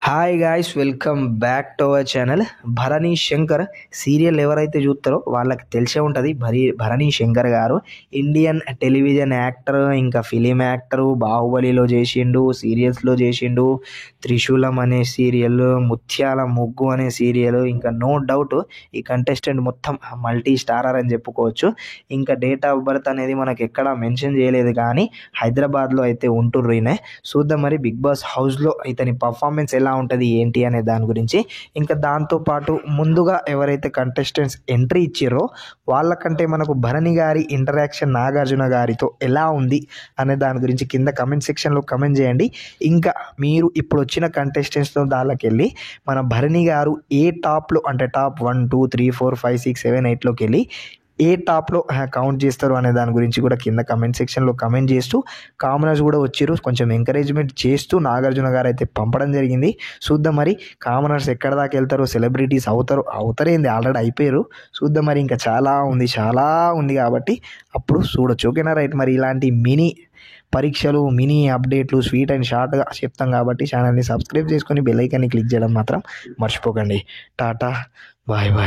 Hi guys, welcome back to our channel. Bharani Shankar serial ఎవరైతే చూస్తారో వాళ్ళకి తెలిసే ఉంటుంది. భరణి శంకర్ గారు ఇండియన్ టెలివిజన్ యాక్టర్, ఇంకా ఫిలిం యాక్టరు. బాహుబలిలో చేసిండు, సీరియల్స్లో చేసిండు. త్రిశూలం అనే సీరియల్, ముత్యాల ముగ్గు అనే సీరియల్. ఇంకా నో డౌట్ ఈ కంటెస్టెంట్ మొత్తం మల్టీ స్టారర్ అని చెప్పుకోవచ్చు. ఇంకా డేట్ ఆఫ్ బర్త్ అనేది మనకి ఎక్కడా మెన్షన్ చేయలేదు, కానీ హైదరాబాద్లో అయితే ఉంటుర్రు ఈయన. చూద్దాం మరి బిగ్ బాస్ హౌస్లో ఇతని పర్ఫార్మెన్స్ ఎలా ఉంటుంది ఏంటి అనే దాని గురించి. ఇంకా దాంతోపాటు ముందుగా ఎవరైతే కంటెస్టెంట్స్ ఎంట్రీ ఇచ్చారో వాళ్ళకంటే మనకు భరణి గారి ఇంటరాక్షన్ నాగార్జున గారితో ఎలా ఉంది అనే దాని గురించి కింద కమెంట్ సెక్షన్లో కమెంట్ చేయండి. ఇంకా మీరు ఇప్పుడు వచ్చిన కంటెస్టెంట్స్తో దానికి వెళ్ళి మన భరణి గారు ఏ టాప్లో, అంటే టాప్ 1 2 3 4 5 6 7 8లోకి వెళ్ళి ఏ టాప్లో కౌంట్ చేస్తారు అనే దాని గురించి కూడా కింద కమెంట్ సెక్షన్లో కమెంట్ చేస్తూ, కామనర్స్ కూడా వచ్చారు కొంచెం ఎంకరేజ్మెంట్ చేస్తూ నాగార్జున గారు అయితే పంపడం జరిగింది. చూద్దాం మరి కామనర్స్ ఎక్కడ దాకా వెళ్తారో, సెలబ్రిటీస్ అవుతారేంది, ఆల్రెడీ అయిపోయారు. చూద్దాం మరి, ఇంకా చాలా ఉంది కాబట్టి అప్పుడు చూడొచ్చు. ఓకేనా, రైట్. మరి ఇలాంటి మినీ పరీక్షలు, మినీ అప్డేట్లు స్వీట్ అండ్ షార్ట్గా చెప్తాం కాబట్టి ఛానల్ని సబ్స్క్రైబ్ చేసుకొని బెల్ ఐకాన్ని క్లిక్ చేయడం మాత్రం మర్చిపోకండి. టాటా, బాయ్ బాయ్.